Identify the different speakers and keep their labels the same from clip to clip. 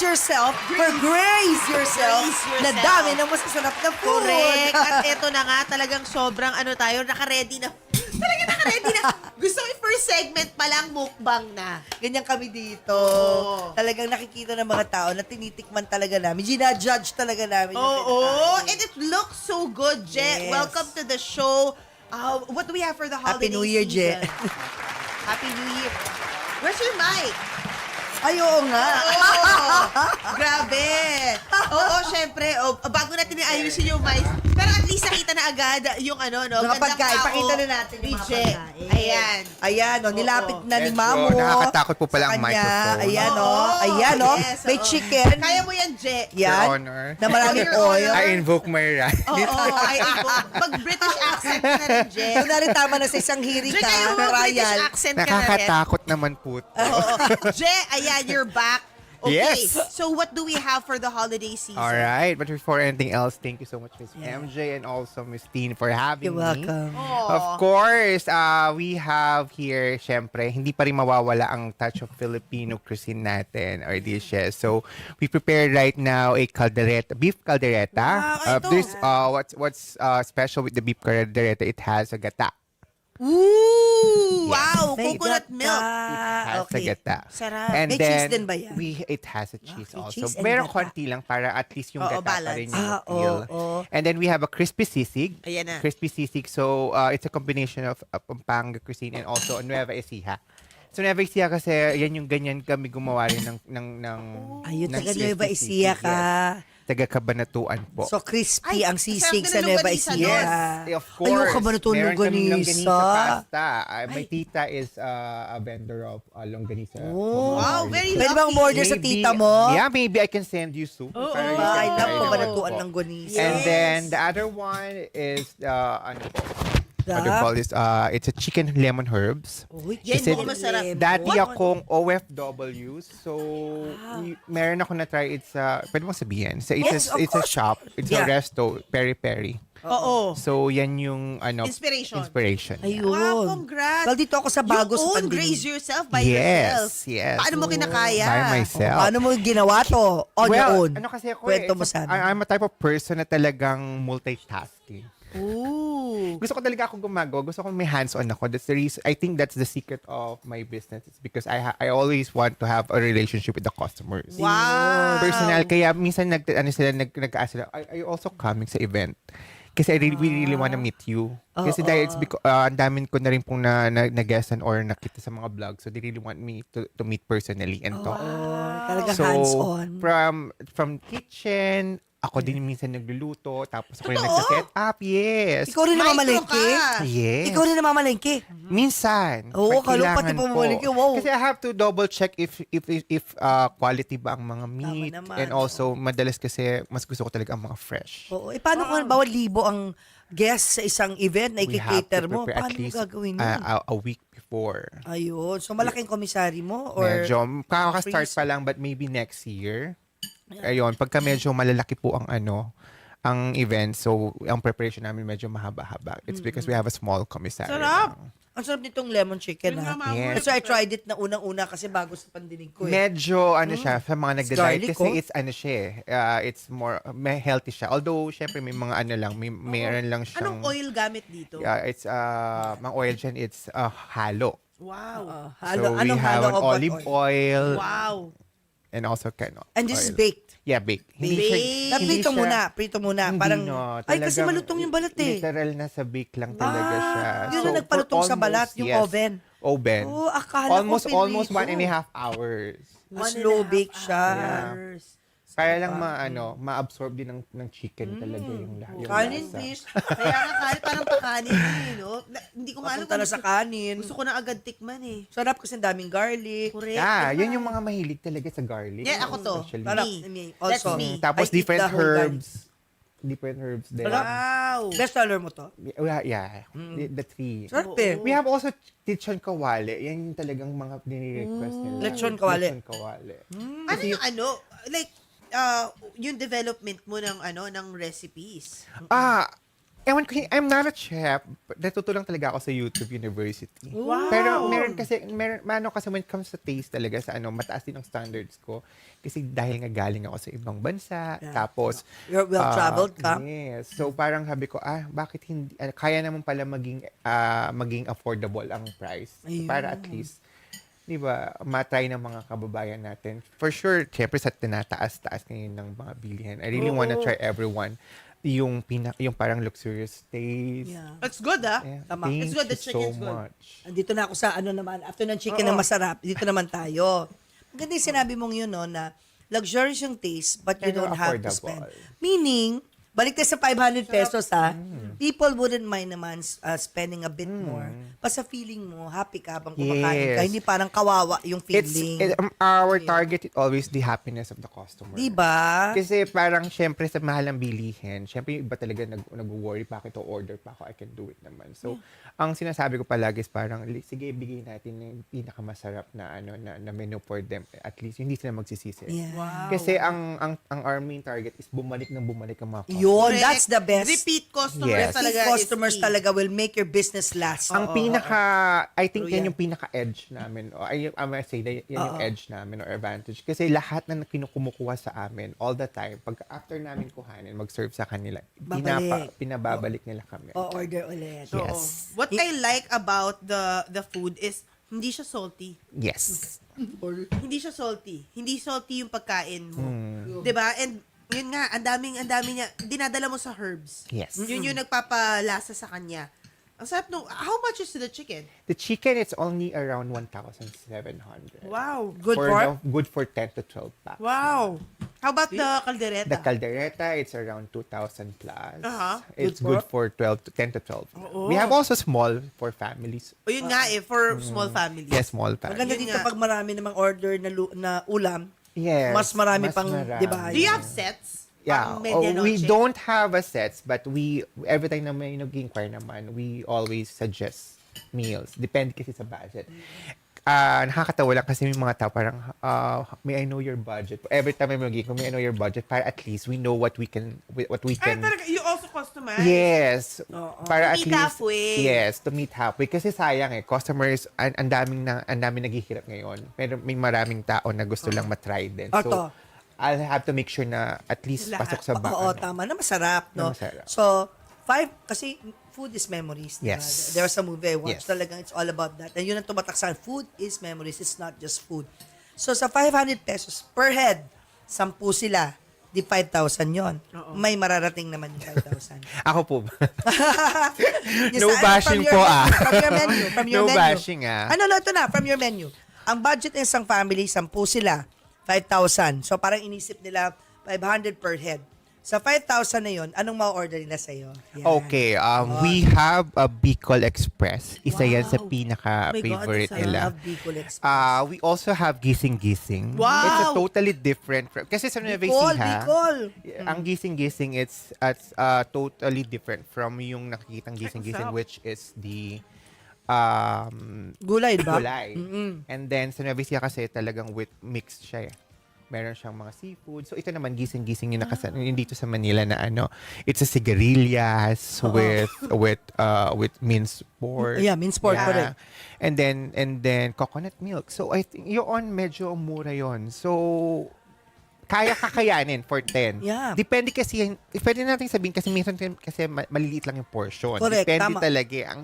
Speaker 1: yourself for grace yourself.
Speaker 2: Grace yourself.
Speaker 1: Na dami ng masasarap na food.
Speaker 2: Correct. At eto na nga, talagang sobrang tayo, naka-ready na. Talagang naka-ready na. Gusto ko yung first segment pa lang, mukbang na.
Speaker 1: Ganyan kami dito.
Speaker 2: Oo.
Speaker 1: Talagang nakikita ng mga tao na tinitikman talaga namin. Ginajudge talaga namin. yung
Speaker 2: Oo.
Speaker 1: kinakain.
Speaker 2: And it looks so good, Je.
Speaker 1: Yes.
Speaker 2: Welcome to the show. What do we have for the holiday
Speaker 1: Happy New Year, Je.
Speaker 2: season? Happy New Year. Where's your mic?
Speaker 1: Ay, oo nga.
Speaker 2: Oh, grabe. Oo, syempre. Oh, bago natin ayusin yung mic. Pero at least nakita na agad yung no?
Speaker 1: Mga
Speaker 2: gandang
Speaker 1: pagkain.
Speaker 2: tao
Speaker 1: Pakita na natin yung
Speaker 2: ni
Speaker 1: mga
Speaker 2: Je.
Speaker 1: pagkain.
Speaker 2: Ayan.
Speaker 1: Ayan, nilapit na ni
Speaker 3: Medyo
Speaker 1: Mamo.
Speaker 3: nakakatakot po pala
Speaker 1: sa
Speaker 3: ang
Speaker 1: kanya.
Speaker 3: microphone.
Speaker 1: Ayan,
Speaker 2: Oo,
Speaker 1: Ayan,
Speaker 2: yes,
Speaker 1: May
Speaker 2: oo.
Speaker 1: chicken.
Speaker 2: Kaya mo yan, Je.
Speaker 3: Your
Speaker 1: Yan.
Speaker 3: Honor.
Speaker 1: Na maraming
Speaker 2: Your Honor.
Speaker 1: oil.
Speaker 3: I invoke my right.
Speaker 2: Oo, mag-British accent ka na rin, Je.
Speaker 1: So, tama na sa isang hearing
Speaker 2: Je,
Speaker 1: ka.
Speaker 2: kayo mo British
Speaker 1: Trial.
Speaker 2: accent ka na rin.
Speaker 3: Nakakatakot naman po.
Speaker 2: Oo. Je, ayan, you're back. Okay,
Speaker 3: Yes.
Speaker 2: so what do we have for the holiday season?
Speaker 3: All right, but before anything else, thank you so much, Miss MJ, and also Miss Teen for having
Speaker 1: You're
Speaker 3: me.
Speaker 1: welcome.
Speaker 3: Of course, we have here, syempre, hindi pa rin mawawala ang touch of Filipino cuisine natin or dishes. So, we prepared right now a caldereta, beef caldereta.
Speaker 2: Wow, ito.
Speaker 3: This, what's special with the beef caldereta? It has a gata.
Speaker 2: Ooh,
Speaker 3: Yes.
Speaker 2: wow,
Speaker 1: May
Speaker 2: coconut
Speaker 1: gata.
Speaker 2: milk.
Speaker 3: Has
Speaker 1: Okay.
Speaker 3: a gata.
Speaker 2: Sarap.
Speaker 3: And
Speaker 1: May
Speaker 3: then,
Speaker 1: cheese din ba yan?
Speaker 3: it has a cheese
Speaker 1: Okay,
Speaker 3: also.
Speaker 1: cheese and
Speaker 3: Meron
Speaker 1: gata.
Speaker 3: konti lang para at least yung
Speaker 2: Oo,
Speaker 3: gata pa
Speaker 2: balance.
Speaker 3: rin yung
Speaker 1: Ah,
Speaker 3: feel.
Speaker 1: oo.
Speaker 3: And then we have a crispy sisig.
Speaker 2: Ayan na.
Speaker 3: Crispy sisig. So, it's a combination of Pampanga cuisine and also Nueva Ecija. So, Nueva Ecija kasi yan yung ganyan kami gumawa rin ng
Speaker 1: Ayun,
Speaker 3: ng
Speaker 1: taga
Speaker 3: crispy
Speaker 1: Nueva
Speaker 3: sisig,
Speaker 1: Ecija ka.
Speaker 3: yes. Taga Kabanatuan po.
Speaker 1: So, crispy
Speaker 2: Ay,
Speaker 1: ang sisig sa
Speaker 2: sarap din ng
Speaker 1: Nueva
Speaker 2: longganisa
Speaker 1: Ecija.
Speaker 2: doon.
Speaker 3: Of course.
Speaker 1: Ayaw ka ba na
Speaker 3: Meron kaming
Speaker 1: longganisa?
Speaker 3: pasta. My tita is a vendor of longganisa.
Speaker 1: Oh.
Speaker 2: Wow, very
Speaker 1: Pwede bang
Speaker 2: lucky.
Speaker 1: order sa tita mo?
Speaker 3: Yeah, maybe I can send you soup.
Speaker 2: Oo,
Speaker 3: para you
Speaker 2: ba?
Speaker 3: can
Speaker 1: Ay,
Speaker 3: try
Speaker 1: naku,
Speaker 3: naman
Speaker 1: banatuan
Speaker 3: po.
Speaker 1: ng gonisa.
Speaker 3: And
Speaker 2: Yes.
Speaker 3: then the other one is ano po? What do you
Speaker 1: The-
Speaker 3: call this? It's a chicken lemon herbs.
Speaker 1: Uy,
Speaker 2: Yan
Speaker 3: Kasi
Speaker 2: mo masarap.
Speaker 3: Dati
Speaker 2: What?
Speaker 3: akong OFWs. So, meron ako na try. It's pwede mo sabihin. So,
Speaker 1: Yes, of
Speaker 3: it's a
Speaker 1: course.
Speaker 3: shop. It's
Speaker 1: Yeah.
Speaker 3: a resto. Peri-peri.
Speaker 2: Oo.
Speaker 3: So, yan yung
Speaker 2: Inspiration.
Speaker 3: Inspiration.
Speaker 1: Ayun.
Speaker 2: Wow, congrats.
Speaker 1: Well, dito ako sa bago
Speaker 2: you
Speaker 1: sa
Speaker 2: own
Speaker 1: pandemya.
Speaker 2: Graze yourself by yourself.
Speaker 3: Yes.
Speaker 2: Paano mo kinakaya?
Speaker 3: By myself.
Speaker 1: Paano mo ginawa to? On your own?
Speaker 3: Ano kasi ako
Speaker 1: Kwento
Speaker 3: eh,
Speaker 1: mo sa amin.
Speaker 3: I'm a type of person na talagang multitasking.
Speaker 2: Ooh.
Speaker 3: Gusto ko talaga ako gumagawa. Gusto ko may hands-on ako. That's the reason. I think that's the secret of my business. It's because I always want to have a relationship with the customers.
Speaker 2: Wow.
Speaker 3: Personal. Kaya minsan nag-ask sila, are you also coming sa event? Kasi we really want to meet you. Kasi dahil it's because, ang damin ko na rin pong na-guestan or nakita sa mga vlog. So they really want me to meet personally and talk.
Speaker 1: Talagang
Speaker 3: So,
Speaker 1: hands-on.
Speaker 3: from kitchen, ako din minsan nagluluto, tapos ako rin
Speaker 2: Totoo?
Speaker 3: nagsa-set up, yes.
Speaker 1: Ikaw rin
Speaker 2: Micro
Speaker 1: namamalengke?
Speaker 2: ka.
Speaker 3: Yes.
Speaker 1: Ikaw rin namamalengke?
Speaker 3: Minsan.
Speaker 1: Oo,
Speaker 3: pag
Speaker 1: kalo pati
Speaker 3: kailangan
Speaker 1: pumamalengke,
Speaker 3: po.
Speaker 1: wow.
Speaker 3: Kasi I have to double check if quality ba ang mga meat.
Speaker 1: naman,
Speaker 3: And also, madalas kasi mas gusto ko talaga ang mga fresh.
Speaker 1: Oo. Paano kung bawal libo ang guest sa isang event na
Speaker 3: We have
Speaker 1: i-cater
Speaker 3: to
Speaker 1: mo?
Speaker 3: prepare
Speaker 1: Paano
Speaker 3: at
Speaker 1: mo
Speaker 3: least
Speaker 1: gagawin yun?
Speaker 3: a week before.
Speaker 1: Ayun. So, malaking komisari mo? Or
Speaker 3: Medyo, kakaka-start
Speaker 1: freeze?
Speaker 3: pa lang but maybe next year. Ayun, pagka medyo malalaki po ang ang event, so ang preparation namin medyo mahaba-haba. It's because we have a small commissary.
Speaker 2: Sarap.
Speaker 3: lang.
Speaker 1: Ang sarap nitong lemon chicken, ha?
Speaker 3: Yes.
Speaker 1: So, I tried it na unang-una kasi bago sa pandinig ko, eh.
Speaker 3: Medyo siya sa mga
Speaker 1: It's
Speaker 3: nagda-diet
Speaker 1: garlic,
Speaker 3: kasi
Speaker 1: oh.
Speaker 3: it's siya it's more may healthy siya. Although syempre may mga lang, meron lang siyang
Speaker 2: Anong oil gamit dito?
Speaker 3: it's mga oil dyan, it's halo.
Speaker 2: Wow.
Speaker 1: Halo,
Speaker 3: So we
Speaker 1: anong
Speaker 3: have
Speaker 1: halo
Speaker 3: an
Speaker 1: of what
Speaker 3: olive oil
Speaker 2: Wow.
Speaker 3: and also canola.
Speaker 1: And this is
Speaker 3: oil.
Speaker 1: baked.
Speaker 3: Yeah, baked.
Speaker 2: Baked.
Speaker 1: Prito muna. Prito muna.
Speaker 3: Hindi,
Speaker 1: Parang,
Speaker 3: no.
Speaker 1: ay, kasi
Speaker 3: Talagang
Speaker 1: malutong yung balat, eh.
Speaker 3: Literal na sa bake lang talaga siya.
Speaker 1: Yun na nagpalutong sa balat, yung oven.
Speaker 3: Oven.
Speaker 1: Oh, akala ko
Speaker 3: Almost
Speaker 1: pinrito.
Speaker 3: 1.5 hours.
Speaker 1: Slow bake siya.
Speaker 3: Yeah. Kaya lang ma-absorb din ng chicken talaga yung
Speaker 1: Kanin,
Speaker 3: lasa.
Speaker 1: please.
Speaker 2: Kaya nga kanin, parang pakanin no? Hindi ko maalam
Speaker 1: Papunta na sa kanin.
Speaker 2: gusto ko na agad tikman eh.
Speaker 1: Sarap kasi ang daming garlic.
Speaker 2: Correct.
Speaker 3: Yeah, yun yung mga mahilig talaga sa garlic.
Speaker 2: Yeah, ako to.
Speaker 3: Especially.
Speaker 1: Sarap.
Speaker 2: Me.
Speaker 1: Also,
Speaker 2: That's me.
Speaker 3: Tapos
Speaker 1: I eat
Speaker 3: different
Speaker 1: the whole
Speaker 3: herbs. Different herbs din.
Speaker 1: Sarap.
Speaker 2: Wow.
Speaker 1: Best seller mo to?
Speaker 3: Yeah. The three.
Speaker 1: Sarap eh.
Speaker 3: We have also lechon kawali. Yan yung talagang mga nire-request nila.
Speaker 1: Lechon kawali.
Speaker 3: Lechon kawali.
Speaker 2: Ano yung like yung development mo ng ng recipes?
Speaker 3: Ewan ko, I'm not a chef. Natuto lang talaga ako sa YouTube University.
Speaker 2: Wow.
Speaker 3: Pero kasi when it comes to taste talaga sa mataas din ang standards ko. Kasi dahil nga galing ako sa ibang bansa.
Speaker 1: Yeah.
Speaker 3: Tapos,
Speaker 1: You're well-traveled ka.
Speaker 3: Yes. So parang sabi ko, bakit hindi, kaya naman pala maging affordable ang price.
Speaker 1: Ayun.
Speaker 3: Para at least, di ba, matry ng mga kababayan natin. For sure, syempre sa tinataas-taas ngayon ng mga bilihan. I really wanna try everyone. Yung parang luxurious taste.
Speaker 1: Yeah.
Speaker 2: It's good, ah.
Speaker 3: Yeah.
Speaker 1: Tama.
Speaker 3: Thank
Speaker 2: It's good, the
Speaker 3: you so
Speaker 2: chicken's good.
Speaker 3: much.
Speaker 1: Andito na ako sa naman, after ng chicken na masarap, dito naman tayo. Maganda yung sinabi mong yun, no, na luxurious yung taste, but you
Speaker 3: Pero
Speaker 1: don't have to
Speaker 3: affordable.
Speaker 1: spend. Meaning, balik tayo sa 500 pesos, people wouldn't mind naman spending a bit more. Basta feeling mo, happy ka habang kumakain ka.
Speaker 3: Yes.
Speaker 1: Hindi parang kawawa yung feeling.
Speaker 3: Our target is always the happiness of the customer.
Speaker 1: Diba?
Speaker 3: Kasi parang syempre sa mahal ng bilihin, syempre yung iba talaga nag-worry, bakit to order pa ako, I can do it naman. So, ang sinasabi ko palagi is parang, sige, bigay natin yung pinakamasarap na na menu for them. At least, hindi sila magsisisi.
Speaker 1: Yeah.
Speaker 2: Wow.
Speaker 3: Kasi ang our main target is bumalik ng bumalik ang mga customers.
Speaker 1: Yun,
Speaker 2: Correct.
Speaker 1: that's the best.
Speaker 2: Repeat customers
Speaker 3: Yes.
Speaker 2: talaga
Speaker 1: Repeat customers
Speaker 2: is key.
Speaker 1: talaga will make your business last.
Speaker 3: Ang I think
Speaker 1: True yan.
Speaker 3: yan yung pinaka-edge namin. O, I must say, yan yung edge namin or advantage. Kasi lahat na kumukuha sa amin, all the time, pag after namin kuhanin, mag-serve sa kanila,
Speaker 1: Babalik.
Speaker 3: pinababalik nila kami.
Speaker 1: O order ulit.
Speaker 2: Oo.
Speaker 3: Yes.
Speaker 2: What I like about the food is hindi siya salty.
Speaker 3: Yes.
Speaker 2: Hindi siya salty. Hindi salty yung pagkain mo.
Speaker 3: Hmm.
Speaker 2: 'Di ba? And yun nga, ang daming niya dinadala mo sa herbs.
Speaker 3: Yes.
Speaker 2: Yun yung nagpapalasa sa kanya. Ang sarap nung, how much is the chicken?
Speaker 3: The chicken, it's only around 1,700.
Speaker 2: Wow.
Speaker 1: Good for?
Speaker 3: Good for 10 to 12 packs.
Speaker 2: Wow. How about the caldereta?
Speaker 3: The caldereta, it's around 2,000 plus.
Speaker 2: Uh-huh.
Speaker 3: It's
Speaker 1: Good
Speaker 3: good for 10 to 12.
Speaker 2: Oo.
Speaker 3: We have also small for families.
Speaker 2: O yun nga for small families.
Speaker 3: Yes, small families.
Speaker 1: Maganda
Speaker 2: Yun
Speaker 1: dito
Speaker 2: nga.
Speaker 1: pag marami namang order na ulam,
Speaker 3: Yes.
Speaker 1: mas marami pang,
Speaker 3: marami.
Speaker 1: di ba?
Speaker 2: Do you have sets?
Speaker 3: Yeah.
Speaker 2: Pang medianoche?
Speaker 3: We don't have a sets, but every time na may nag-inquire naman, we always suggest meals. Depende kasi sa budget. Nakakatawa lang kasi may mga tao parang, may I know your budget. Every time may may I know your budget, para at least we know what we can.
Speaker 2: Ay, talaga, you also customize?
Speaker 3: Yes. Para
Speaker 2: To
Speaker 3: at
Speaker 2: meet
Speaker 3: least
Speaker 2: halfway.
Speaker 3: Yes, to meet halfway kasi sayang customers ang daming naghihirap ngayon. Pero may maraming tao na gusto lang matry din. So
Speaker 1: Oto.
Speaker 3: I'll have to make sure na at least
Speaker 2: Lahat.
Speaker 3: pasok sa
Speaker 1: Oo, tama. Na masarap, no?
Speaker 3: Na masarap.
Speaker 1: So, 5, kasi food is memories. Diba?
Speaker 3: Yes.
Speaker 1: There was a movie I watched
Speaker 3: Yes.
Speaker 1: talagang it's all about that. And yun ang tumatak sa akin. Food is memories. It's not just food. So, sa 500 pesos per head, 10 sila. Di 5,000 yon. May mararating naman yung 5,000.
Speaker 3: Ako po ba?
Speaker 1: Yes,
Speaker 3: No
Speaker 1: from
Speaker 3: bashing
Speaker 1: your
Speaker 3: po,
Speaker 1: menu, From your menu. From your
Speaker 3: No
Speaker 1: menu.
Speaker 3: bashing,
Speaker 1: Ano, ito na, from your menu. Ang budget ng isang family, 10 sila. 5,000. So, parang inisip nila 500 per head. Sa 5,000 na yun, anong ma-order nila sa'yo? Yan.
Speaker 3: Okay, we have a Bicol Express. Isa yan sa
Speaker 2: Wow.
Speaker 3: pinaka-favorite
Speaker 2: Oh my God,
Speaker 3: nila.
Speaker 1: Love Bicol Express.
Speaker 3: We also have gising-gising.
Speaker 2: Wow!
Speaker 3: It's a totally different. Kasi sa Nueva
Speaker 1: Bicol,
Speaker 3: Ecija,
Speaker 1: Bicol.
Speaker 3: ang gising-gising, it's totally different from yung nakikitang gising-gising,
Speaker 2: sarap.
Speaker 3: which is the
Speaker 1: Gulay, di ba?
Speaker 3: gulay. And then sa Nueva Ecija kasi talagang with mixed siya. Meron siyang mga seafood. So ito naman gising-gising yung yung dito sa Manila na it's a sigarilyas with minced pork.
Speaker 1: Yeah, minced pork, correct.
Speaker 3: And then coconut milk. So I think yun medyo mura yon. So kaya kakayanin for 10.
Speaker 1: Yeah.
Speaker 3: Depende kasi, pwede natin sabihin kasi minsan kasi maliliit lang yung portion.
Speaker 1: Correct,
Speaker 3: Depende
Speaker 1: tama.
Speaker 3: talaga.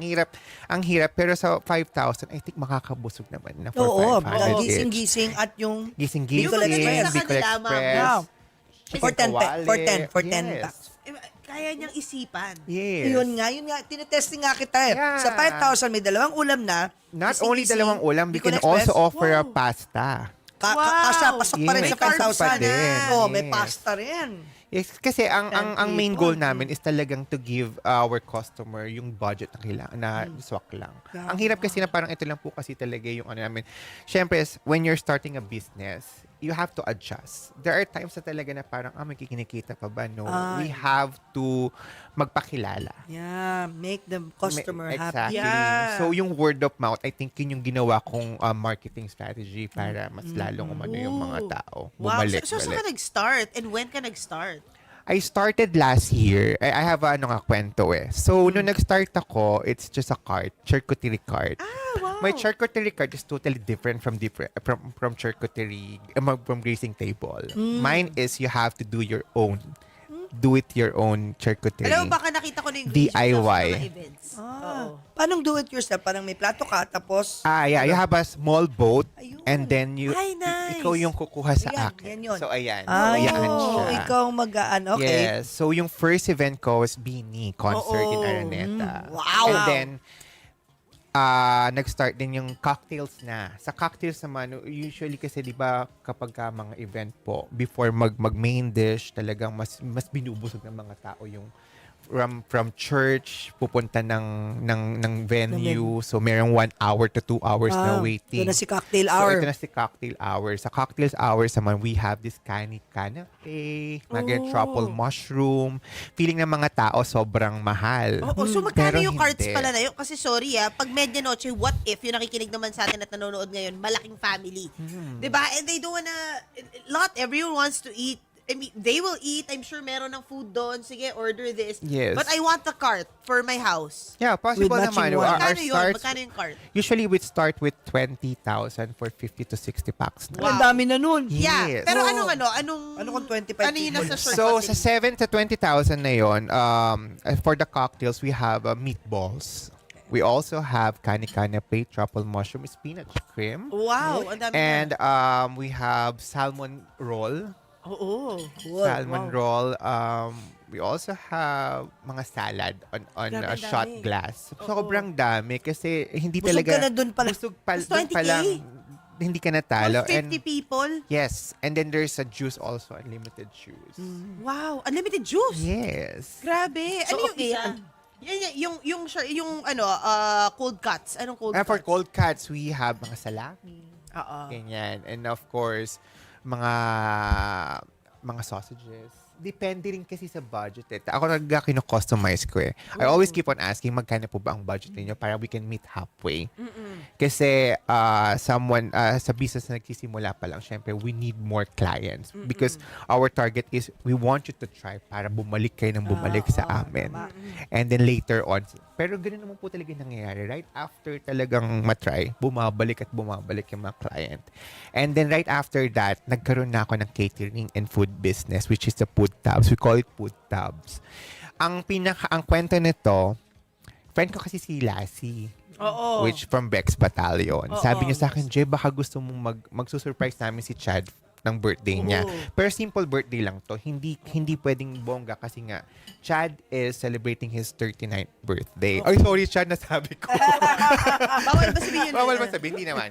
Speaker 3: Ang hirap. Pero sa 5,000, I think makakabusog naman na for
Speaker 1: Oo,
Speaker 3: 500 each.
Speaker 1: gising-gising at yung
Speaker 3: Gising-gising,
Speaker 1: Bicol Express.
Speaker 3: Bicol
Speaker 2: Sa kanila, ma'am.
Speaker 3: Express.
Speaker 1: Wow.
Speaker 3: chicken
Speaker 1: For 10
Speaker 3: kawali.
Speaker 1: for 10
Speaker 3: Yes.
Speaker 1: packs.
Speaker 2: Kaya niyang isipan.
Speaker 3: Yes.
Speaker 1: Yun nga. Tinetesting nga kita eh.
Speaker 3: Yeah.
Speaker 1: Sa 5,000, may dalawang ulam na.
Speaker 3: Not
Speaker 1: gising-gising,
Speaker 3: only dalawang ulam, we
Speaker 1: Bicol
Speaker 3: can
Speaker 1: Express.
Speaker 3: also offer a
Speaker 2: Wow.
Speaker 3: pasta.
Speaker 2: Wow.
Speaker 1: Kasya, pasok pa rin
Speaker 3: Yes,
Speaker 1: sa
Speaker 3: may carbs
Speaker 1: 5,000.
Speaker 3: pa din.
Speaker 1: Oh, may
Speaker 3: Yes.
Speaker 1: pasta rin.
Speaker 3: Yes, kasi ang main
Speaker 2: people.
Speaker 3: goal namin is talagang to give our customer yung budget na kailangan na swak lang.
Speaker 1: Yeah.
Speaker 3: Ang hirap kasi na parang ito lang po kasi talaga yung namin. Syempre, when you're starting a business, you have to adjust. There are times na talaga na parang, may kikinikita pa ba? No. We have to magpakilala.
Speaker 1: Yeah, make the customer happy.
Speaker 3: Exactly.
Speaker 2: Yeah.
Speaker 3: So, yung word of mouth, I think yun yung ginawa kong marketing strategy para mas lalong umano yung mga tao.
Speaker 2: Wow.
Speaker 3: Bumalik.
Speaker 2: So saan ka nag-start? And when ka nag-start?
Speaker 3: I started last year. I have kwento eh. So, nung nag-start ako, it's just a cart, charcuterie cart.
Speaker 2: Wow.
Speaker 3: My charcuterie cart is totally different from charcuterie, from grazing table. Mine is you have to do your own. Do it your own charcuterie.
Speaker 2: Alam mo, baka nakita ko na yung
Speaker 3: DIY.
Speaker 2: sa mga events. Oo.
Speaker 1: Paano do it yourself? Parang may plato ka, tapos...
Speaker 3: Yeah, you have a small boat
Speaker 1: Ayun.
Speaker 3: and then
Speaker 2: Ay, nice.
Speaker 3: ikaw yung kukuha sa
Speaker 1: Ayan,
Speaker 3: akin.
Speaker 1: yan yun.
Speaker 3: So, ayan.
Speaker 1: Ay,
Speaker 3: Ayan siya.
Speaker 1: ikaw mag-aan. Okay.
Speaker 3: Yes. So, yung first event ko was Beanie concert in
Speaker 2: Oo.
Speaker 3: Araneta.
Speaker 1: Wow.
Speaker 3: And then, nag-start din yung cocktails na. Sa cocktails naman, usually kasi di ba kapag mga event po, before mag-main dish, talagang mas binubusog ng mga tao yung from church pupunta ng venue. So merong 1 hour to 2 hours na waiting.
Speaker 1: Ito na si cocktail hour.
Speaker 3: So ito na si cocktail hour. Sa cocktails hours naman, we have this canapé, truffle mushroom. Feeling ng mga tao sobrang mahal.
Speaker 2: Oo, so magkano
Speaker 3: Pero
Speaker 2: yung cards
Speaker 3: hindi.
Speaker 2: pala na yun? Kasi sorry pag medianoche, what if yung nakikinig naman sa atin at nanonood ngayon, malaking family. Diba? And they don't everyone wants to eat. I mean, they will eat. I'm sure meron ng food doon. Sige, order this.
Speaker 3: Yes.
Speaker 2: But I want the cart for my house.
Speaker 3: Yeah, possible
Speaker 1: With matching
Speaker 3: naman.
Speaker 1: wine.
Speaker 3: Our
Speaker 2: Magkano yun?
Speaker 3: starts,
Speaker 2: Magkano yung cart?
Speaker 3: usually we start with 20,000 for 50 to 60 packs.
Speaker 2: Wow.
Speaker 1: Ang dami na nun.
Speaker 2: Yeah.
Speaker 3: Yes.
Speaker 2: Pero
Speaker 1: Oo.
Speaker 2: anong...
Speaker 1: Ano kung 25
Speaker 2: Ano yung nasa
Speaker 1: people?
Speaker 2: short
Speaker 3: So, sa 7 to 20,000 na yun, for the cocktails, we have meatballs. We also have kani-kana plate, truffle mushroom, spinach cream.
Speaker 2: Wow, ang dami
Speaker 3: And we have salmon roll.
Speaker 2: Oo.
Speaker 3: Salmon roll. We also have mga salad on
Speaker 2: Grabe,
Speaker 3: a
Speaker 2: ang
Speaker 3: shot
Speaker 2: dami.
Speaker 3: glass.
Speaker 2: Oo.
Speaker 3: Sobrang dami kasi hindi
Speaker 1: Busog
Speaker 3: talaga...
Speaker 1: ka na dun pala.
Speaker 3: Busog
Speaker 2: Mas
Speaker 3: dun
Speaker 2: 20K?
Speaker 3: pa lang. Hindi ka natalo.
Speaker 2: For 50 people?
Speaker 3: Yes. And then there's a juice also, unlimited juice.
Speaker 2: Wow, unlimited juice.
Speaker 3: Yes.
Speaker 2: Grabe. Ano
Speaker 1: So,
Speaker 2: yung
Speaker 1: okay
Speaker 2: isa? Yung cold cuts. Anong cold
Speaker 3: And
Speaker 2: cuts?
Speaker 3: for cold cuts, we have mga salami.
Speaker 2: Oo.
Speaker 3: Ganyan. And of course, mga sausages. Depende rin kasi sa budget eh. Ako kino-customize ko eh. I always keep on asking, magkano po ba ang budget ninyo para we can meet halfway. Kasi sa business na nagsisimula pa lang, syempre, we need more clients. Because our target is, we want you to try para bumalik kayo ng bumalik sa amin. And then later on, pero ganoon naman po talaga nangyayari. Right after talagang matry, bumabalik at bumabalik yung mga client. And then right after that, nagkaroon na ako ng catering and food business, which is the food tabs. We call it food tabs. Ang kwento nito, friend ko kasi si Lassie.
Speaker 2: Oo.
Speaker 3: Which from Bex Battalion.
Speaker 2: Oo.
Speaker 3: Sabi niya sa akin, Jay, baka gusto mong magsusurprise namin si Chad ng birthday niya.
Speaker 2: Oo.
Speaker 3: Pero simple birthday lang to. Hindi pwedeng bongga kasi nga, Chad is celebrating his 39th birthday. Ay, sorry, Chad, nasabi ko.
Speaker 2: Bawal ba sabihin yun?
Speaker 3: Bawal ba sabihin? Hindi naman.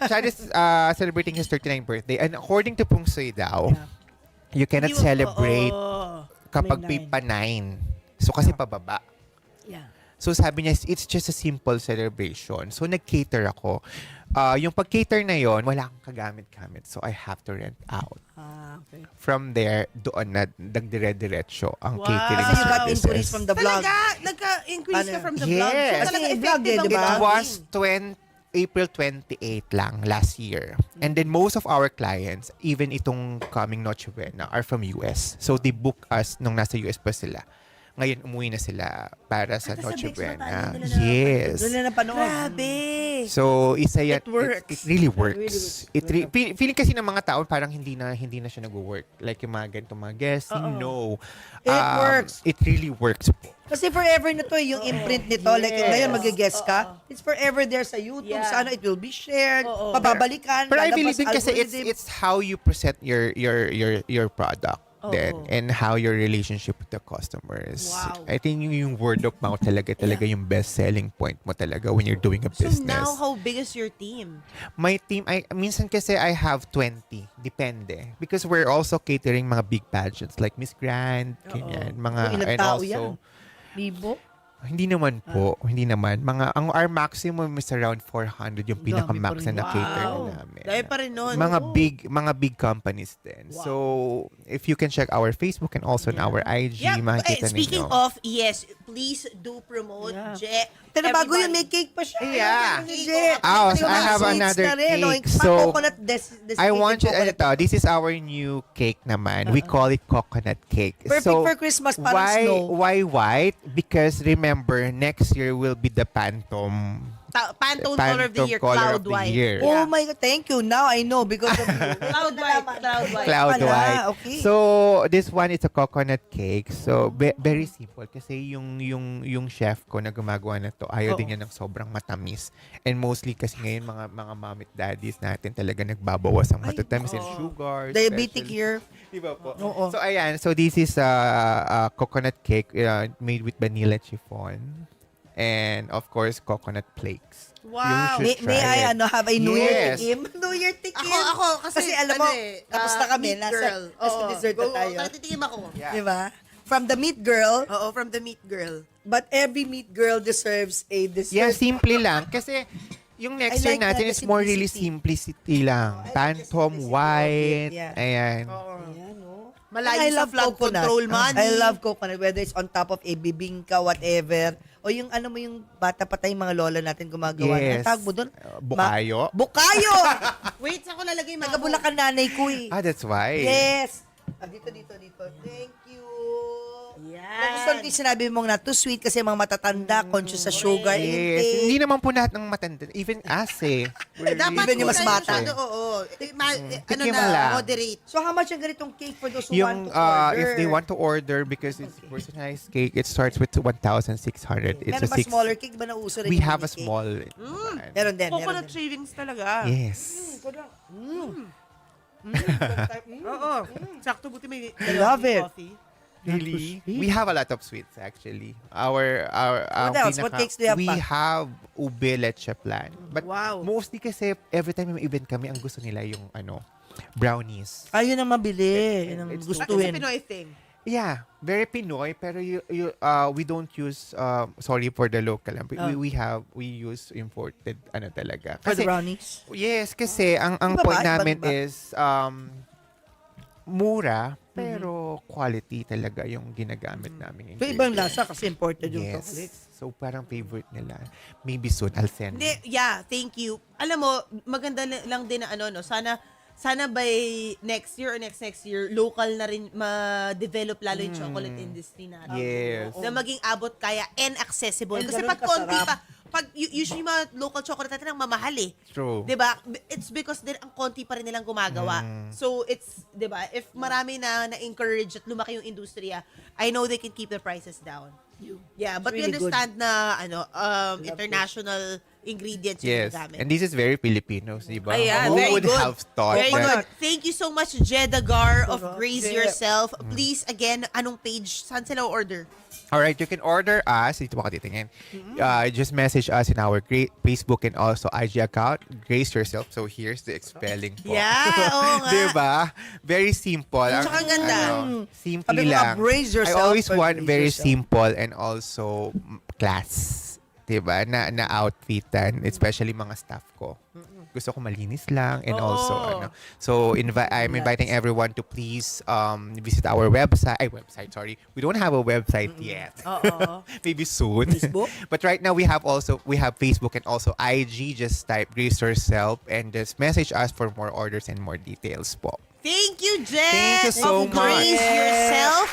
Speaker 3: Chad is celebrating his 39th birthday. And according to Pung Soy daw, you cannot celebrate kapag
Speaker 1: May
Speaker 3: pa 9. So, kasi pababa.
Speaker 1: Yeah.
Speaker 3: So sabi niya, it's just a simple celebration. So nag-cater ako. Yung pag-cater na yon, wala akong kagamit-gamit. So I have to rent out.
Speaker 1: Okay.
Speaker 3: From there, doon na nagdire-diretso ang
Speaker 2: Wow.
Speaker 3: catering
Speaker 1: So you got
Speaker 3: services.
Speaker 1: inquiries from the vlog.
Speaker 2: Talaga? Nagka-increase ka
Speaker 1: Paano?
Speaker 2: from the vlog?
Speaker 3: Yes.
Speaker 2: So talaga
Speaker 1: Kasi
Speaker 2: effective
Speaker 1: vlog eh,
Speaker 2: ang
Speaker 1: di ba?
Speaker 3: It
Speaker 2: vlogging.
Speaker 3: was April 28 lang last year. And then most of our clients, even itong coming Noche Buena, are from US. So they book us nung nasa US pa sila. Ngayon, umuwi na sila para sa
Speaker 2: Sa
Speaker 3: Noche
Speaker 2: Bex
Speaker 3: Buena.
Speaker 2: Bataan nila
Speaker 3: Yes.
Speaker 1: Doon na napanood.
Speaker 2: Grabe.
Speaker 3: So, isa yan.
Speaker 1: It works.
Speaker 3: It really works.
Speaker 1: It really works.
Speaker 3: Feeling kasi ng mga tao parang hindi na siya nag-work. Like yung mga ganitong mga guests, no.
Speaker 1: It works.
Speaker 3: It really works po.
Speaker 1: Kasi forever na to yung imprint nito. Like ngayon mag-guess ka. It's forever there sa YouTube.
Speaker 2: Yeah.
Speaker 1: Sa it will be shared.
Speaker 2: Oo.
Speaker 1: Pababalikan.
Speaker 3: But I
Speaker 1: lalabas
Speaker 3: believe din kasi
Speaker 1: algorithm.
Speaker 3: it's how you present your product. Then, and how your relationship with the customers.
Speaker 2: Wow.
Speaker 3: I think yung word of mouth talaga yung best selling point mo talaga when you're doing a
Speaker 2: So
Speaker 3: business.
Speaker 2: now, how big is your team?
Speaker 3: My team, minsan kasi I have 20. Depende. Because we're also catering mga big pageants like Miss Grand, ganyan. Mga,
Speaker 1: Kung ilang
Speaker 3: and
Speaker 1: tao
Speaker 3: also,
Speaker 1: yan? Libo?
Speaker 3: Hindi naman po. Hindi naman. Our maximum is around 400 yung pinaka-max na cater
Speaker 2: Wow.
Speaker 3: namin.
Speaker 2: Dahil pa rin nun.
Speaker 3: Mga big companies din.
Speaker 2: Wow.
Speaker 3: So, if you can check our Facebook and also on our IG,
Speaker 2: Yeah,
Speaker 3: makikita
Speaker 2: speaking
Speaker 3: ninyo.
Speaker 2: of, yes, please do promote, Je.
Speaker 1: Pero bago yun, may
Speaker 2: everybody.
Speaker 1: cake pa siya.
Speaker 3: Yeah.
Speaker 1: Ni Je.
Speaker 3: Oh,
Speaker 1: May
Speaker 3: so I
Speaker 1: mga
Speaker 3: have
Speaker 1: sweets
Speaker 3: another
Speaker 1: na rin, no?
Speaker 3: cake.
Speaker 1: Yung
Speaker 3: So,
Speaker 1: coconut
Speaker 3: I want you, this is our new cake naman. We call it coconut cake.
Speaker 1: Perfect
Speaker 3: so,
Speaker 1: for Christmas, parang
Speaker 3: why,
Speaker 1: snow.
Speaker 3: Why white? Because remember, next year will be the Pantone.
Speaker 2: Pantone Color of the Year,
Speaker 3: Color
Speaker 2: Cloud
Speaker 3: of the
Speaker 2: White.
Speaker 3: Year.
Speaker 1: Oh my God, thank you. Now I know because of you.
Speaker 2: Cloud White, Cloud White.
Speaker 3: Cloud
Speaker 1: Wala,
Speaker 3: white.
Speaker 1: okay.
Speaker 3: So, this one is a coconut cake. So, very simple. Kasi yung chef ko na gumagawa na to, ayaw din niya ng sobrang matamis. And mostly kasi ngayon, mga mom at daddies natin talaga nagbabawas ang matatamis and sugar.
Speaker 1: Diabetic
Speaker 3: especially.
Speaker 1: here.
Speaker 3: Diba po?
Speaker 1: Oo.
Speaker 3: So, ayan. So, this is a coconut cake made with vanilla chiffon. And, of course, coconut flakes.
Speaker 2: Wow.
Speaker 3: You should
Speaker 1: May
Speaker 3: try
Speaker 1: I
Speaker 3: it.
Speaker 1: have a New Year
Speaker 3: Yes.
Speaker 1: tikim? New Year tikim.
Speaker 2: Ako, kasi
Speaker 1: alam mo, tapos na kami.
Speaker 2: Meat
Speaker 1: Nasa
Speaker 2: Girl.
Speaker 1: dessert na tayo.
Speaker 2: Tatitigim ako.
Speaker 3: Yeah.
Speaker 1: Di ba? From the meat girl,
Speaker 2: Oo, from the Meat Girl.
Speaker 1: but every meat girl deserves a dessert.
Speaker 3: Yeah, simple lang. Kasi yung next
Speaker 1: I
Speaker 3: year
Speaker 1: like
Speaker 3: natin
Speaker 1: the
Speaker 3: is more really simplicity lang. Pantone white.
Speaker 1: Yeah.
Speaker 3: Ayan.
Speaker 1: Ayan, no?
Speaker 2: Malayo
Speaker 1: I
Speaker 2: sa
Speaker 1: love
Speaker 2: flood
Speaker 1: coconut.
Speaker 2: control money.
Speaker 1: I love coconut, whether it's on top of a bibingka, whatever. O yung ano mo yung bata pa tayong mga lola natin gumagawa.
Speaker 3: Yes.
Speaker 1: Ang tawag mo doon?
Speaker 3: Bukayo.
Speaker 1: Bukayo!
Speaker 2: Wait, saan ko lalagay mga
Speaker 1: Taga-Bulacan nanay ko eh.
Speaker 3: That's why.
Speaker 1: Yes. Dito. Thank you. Nagustuhan ko yung sinabi mong not too sweet kasi mga matatanda, conscious sa sugar
Speaker 3: Yes.
Speaker 1: intake.
Speaker 3: Hindi naman po lahat ng matanda. Even us eh. We're
Speaker 2: Dapat
Speaker 1: Even yung mas
Speaker 2: muna
Speaker 1: bata.
Speaker 2: masyado, oo. Ano
Speaker 3: Tikim
Speaker 2: na,
Speaker 3: lang.
Speaker 2: moderate.
Speaker 1: So how much yung ganitong cake for those who
Speaker 3: Yung,
Speaker 1: want to order?
Speaker 3: if they want to order, because it's personalized cake, it starts with 1,600. It's
Speaker 1: Meron
Speaker 3: a
Speaker 1: ba
Speaker 3: 6.
Speaker 1: smaller cake ba nauso rin
Speaker 3: We
Speaker 1: yung
Speaker 3: have a
Speaker 1: mini cake?
Speaker 3: small.
Speaker 1: Meron din, meron
Speaker 2: Coconut
Speaker 1: din.
Speaker 2: shavings talaga.
Speaker 3: Yes.
Speaker 2: Oo. Sakto, buti may
Speaker 1: I love it.
Speaker 2: coffee.
Speaker 3: Really? We have a lot of sweets actually. Our
Speaker 1: What else? What cakes do you have
Speaker 3: we
Speaker 1: pa?
Speaker 3: have ube leche plan. But
Speaker 2: Wow.
Speaker 3: mostly kasi every time may event kami, ang gusto nila yung brownies.
Speaker 1: Ayun ang mabili. Yun ang
Speaker 3: It's
Speaker 2: That's a
Speaker 1: gustuhin.
Speaker 2: Pinoy thing.
Speaker 3: Yeah, very Pinoy pero we don't use sorry for the local. We use imported talaga.
Speaker 1: For the brownies.
Speaker 3: Yes, kasi ang
Speaker 1: Iba ba?
Speaker 3: point
Speaker 1: Iba-
Speaker 3: namin
Speaker 1: iba?
Speaker 3: is mura pero quality talaga yung ginagamit namin.
Speaker 1: So ibang lasa kasi imported yung
Speaker 3: Yes.
Speaker 1: chocolate.
Speaker 3: So parang favorite nila. Maybe soon I'll send.
Speaker 2: Hindi, yeah, thank you. Alam mo, maganda lang din na no, sana by next year or next year, local na rin ma-develop lalo yung chocolate industry natin.
Speaker 3: Yes.
Speaker 2: Na maging abot kaya and accessible.
Speaker 1: And
Speaker 2: Kasi
Speaker 1: ganun
Speaker 2: pag konti
Speaker 1: kasarap.
Speaker 2: usually mga local chocolate natin ang mamahal eh.
Speaker 3: True.
Speaker 2: 'Di ba? It's because din ang konti pa rin nilang gumagawa. So it's 'di ba? If marami na-encourage at lumaki yung industriya, I know they can keep the prices down. Yeah, but we
Speaker 1: really good.
Speaker 2: understand na international ingredients yung
Speaker 3: Yes.
Speaker 2: ginagamit.
Speaker 3: And this is very Filipinos, di ba?
Speaker 2: Ayan,
Speaker 3: Who
Speaker 2: very
Speaker 3: would
Speaker 2: good.
Speaker 3: have thought
Speaker 2: Very
Speaker 3: that?
Speaker 2: good. Thank you so much, Jeddah Gar of Grace
Speaker 1: Yeah.
Speaker 2: Yourself. Please, again, anong page? Saan sila order?
Speaker 3: Alright, you can order us. Dito ba ka titingin? Just message us in our Facebook and also IG account. Grace Yourself. So here's the spelling po.
Speaker 2: Yeah, oo nga.
Speaker 3: Diba? Very simple.
Speaker 2: Tsaka ang ganda.
Speaker 3: Simple
Speaker 1: Sabi ko nga,
Speaker 3: lang.
Speaker 1: brace
Speaker 3: I
Speaker 1: yourself,
Speaker 3: always
Speaker 1: but
Speaker 3: want
Speaker 1: brace
Speaker 3: very
Speaker 1: yourself.
Speaker 3: simple and also class. Diba? Na outfitan. Especially mga staff ko. Gusto ko malinis lang and also So I'm inviting everyone to please visit our website. Sorry. We don't have a website yet.
Speaker 2: Oo.
Speaker 3: Maybe soon.
Speaker 1: Facebook?
Speaker 3: But right now we have Facebook and also IG. Just type Grace Yourself and just message us for more orders and more details po.
Speaker 2: Thank you, Jess.
Speaker 3: Thank you so
Speaker 2: of Grace
Speaker 3: much.
Speaker 2: Yourself.